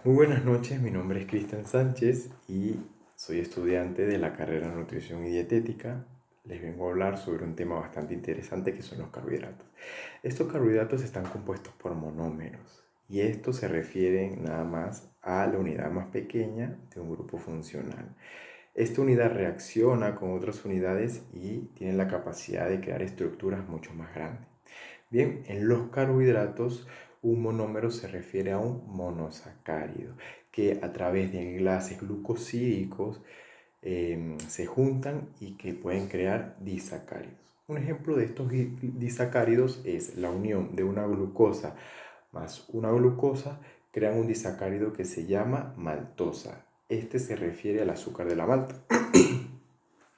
Muy buenas noches, mi nombre es Cristian Sánchez y soy estudiante de la carrera de Nutrición y Dietética. Les vengo a hablar sobre un tema bastante interesante que son los carbohidratos. Estos carbohidratos están compuestos por monómeros y esto se refiere nada más a la unidad más pequeña de un grupo funcional. Esta unidad reacciona con otras unidades y tiene la capacidad de crear estructuras mucho más grandes. Bien, en los carbohidratos, un monómero se refiere a un monosacárido que a través de enlaces glucosídicos se juntan y que pueden crear disacáridos. Un ejemplo de estos disacáridos es la unión de una glucosa más una glucosa crean un disacárido que se llama maltosa. Este se refiere al azúcar de la malta.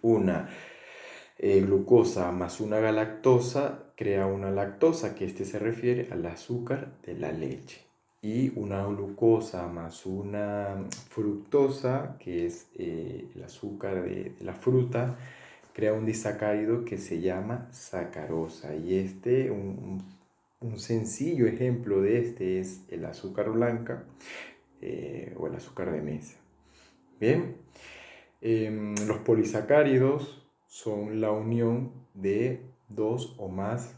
Una glucosa más una galactosa crea una lactosa, que este se refiere al azúcar de la leche. Y una glucosa más una fructosa, que es el azúcar de la fruta, crea un disacárido que se llama sacarosa. Y un sencillo ejemplo de este es el azúcar blanca o el azúcar de mesa. Bien, los polisacáridos son la unión de dos o más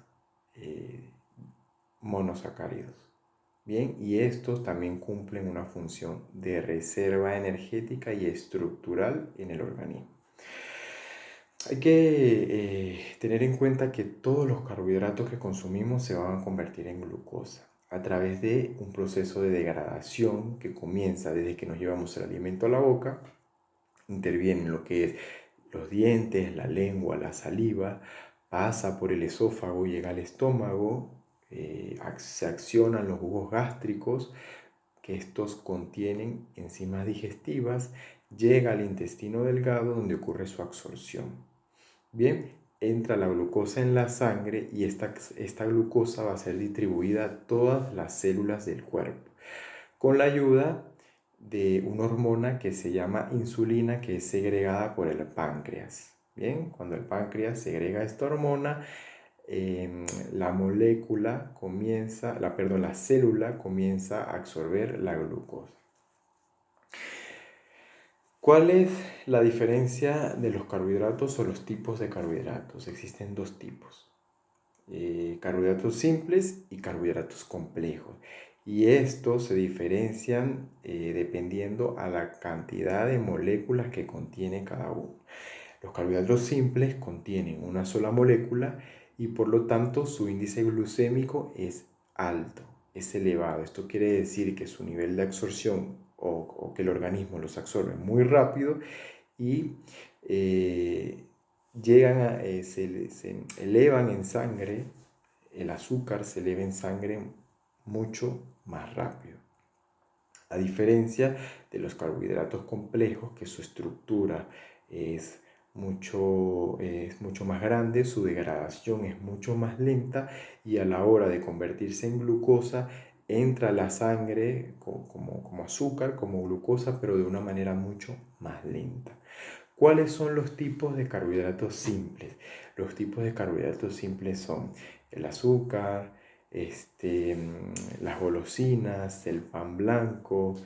eh, monosacáridos. Bien, y estos también cumplen una función de reserva energética y estructural en el organismo. Hay que tener en cuenta que todos los carbohidratos que consumimos se van a convertir en glucosa a través de un proceso de degradación que comienza desde que nos llevamos el alimento a la boca, interviene en lo que es los dientes, la lengua, la saliva, pasa por el esófago, llega al estómago, se accionan los jugos gástricos, que estos contienen enzimas digestivas, llega al intestino delgado donde ocurre su absorción. Bien, entra la glucosa en la sangre y esta glucosa va a ser distribuida a todas las células del cuerpo con la ayuda de una hormona que se llama insulina, que es segregada por el páncreas. Bien, cuando el páncreas segrega esta hormona, la molécula comienza, la célula comienza a absorber la glucosa. ¿Cuál es la diferencia de los carbohidratos o los tipos de carbohidratos? Existen dos tipos. Carbohidratos simples y carbohidratos complejos. Y estos se diferencian dependiendo a la cantidad de moléculas que contiene cada uno. Los carbohidratos simples contienen una sola molécula y por lo tanto su índice glucémico es alto, es elevado. Esto quiere decir que su nivel de absorción o que el organismo los absorbe muy rápido y se elevan en sangre, el azúcar se eleva en sangre mucho más rápido. A diferencia de los carbohidratos complejos, que su estructura es mucho más grande, su degradación es mucho más lenta y a la hora de convertirse en glucosa entra a la sangre como azúcar, como glucosa, pero de una manera mucho más lenta. ¿Cuáles son los tipos de carbohidratos simples? Los tipos de carbohidratos simples son el azúcar, las golosinas, el pan blanco,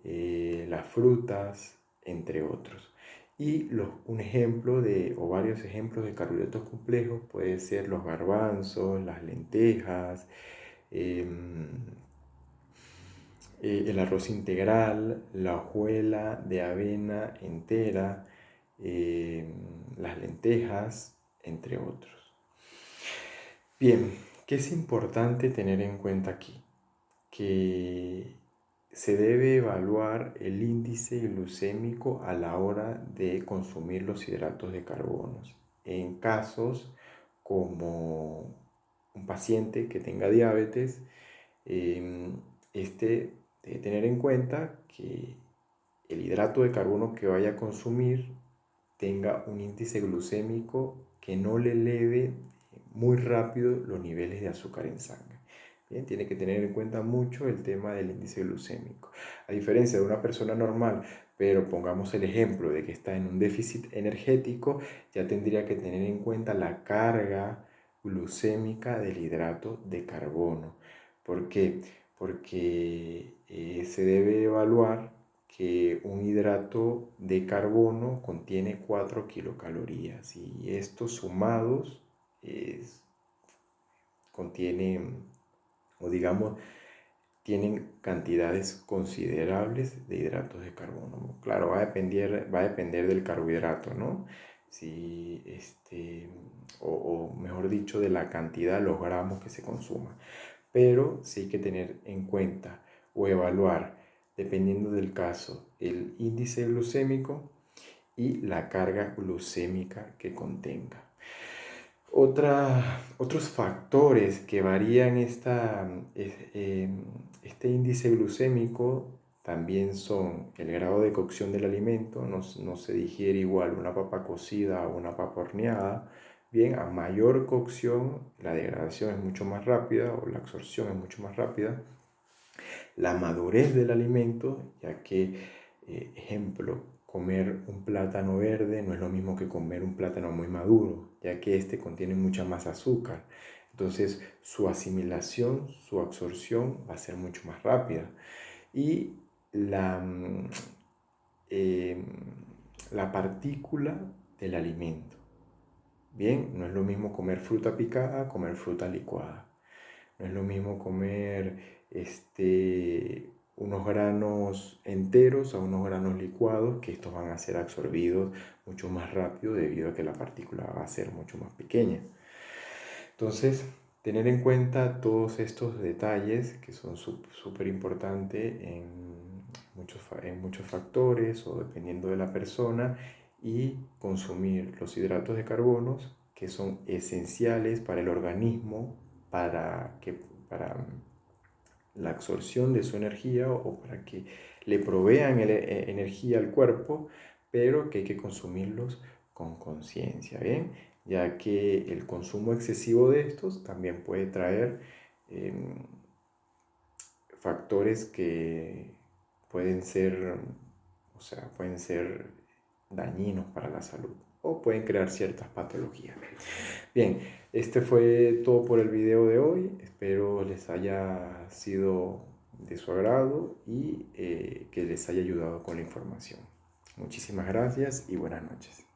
las frutas, entre otros. Y un ejemplo o varios ejemplos de carbohidratos complejos puede ser los garbanzos, las lentejas, em, el arroz integral, la hojuela de avena entera, las lentejas, entre otros. Bien, ¿qué es importante tener en cuenta aquí? Que se debe evaluar el índice glucémico a la hora de consumir los hidratos de carbono. En casos como un paciente que tenga diabetes, debe tener en cuenta que el hidrato de carbono que vaya a consumir tenga un índice glucémico que no le eleve muy rápido los niveles de azúcar en sangre. Bien, tiene que tener en cuenta mucho el tema del índice glucémico. A diferencia de una persona normal, pero pongamos el ejemplo de que está en un déficit energético, ya tendría que tener en cuenta la carga glucémica del hidrato de carbono. ¿Por qué? porque se debe evaluar que un hidrato de carbono contiene 4 kilocalorías y estos sumados contienen, o digamos, tienen cantidades considerables de hidratos de carbono. Claro, va a depender del carbohidrato, ¿no? Si, o mejor dicho, de la cantidad, los gramos que se consuma. Pero sí hay que tener en cuenta o evaluar, dependiendo del caso, el índice glucémico y la carga glucémica que contenga. Otros factores que varían este índice glucémico también son el grado de cocción del alimento. No se digiere igual una papa cocida a una papa horneada. Bien, a mayor cocción la degradación es mucho más rápida o la absorción es mucho más rápida. La madurez del alimento, ya que, ejemplo, comer un plátano verde no es lo mismo que comer un plátano muy maduro, ya que este contiene mucha más azúcar. Entonces, su asimilación, su absorción va a ser mucho más rápida. Y la, em, la partícula del alimento. Bien, no es lo mismo comer fruta picada a comer fruta licuada. No es lo mismo comer unos granos enteros a unos granos licuados, que estos van a ser absorbidos mucho más rápido debido a que la partícula va a ser mucho más pequeña. Entonces, tener en cuenta todos estos detalles que son súper importantes en muchos factores o dependiendo de la persona, y consumir los hidratos de carbono que son esenciales para el organismo, para la absorción de su energía o para que le provean energía al cuerpo, pero que hay que consumirlos con conciencia, ¿bien? Ya que el consumo excesivo de estos también puede traer factores que pueden ser, pueden ser dañinos para la salud o pueden crear ciertas patologías. Bien, este fue todo por el video de hoy. Espero les haya sido de su agrado y que les haya ayudado con la información. Muchísimas gracias y buenas noches.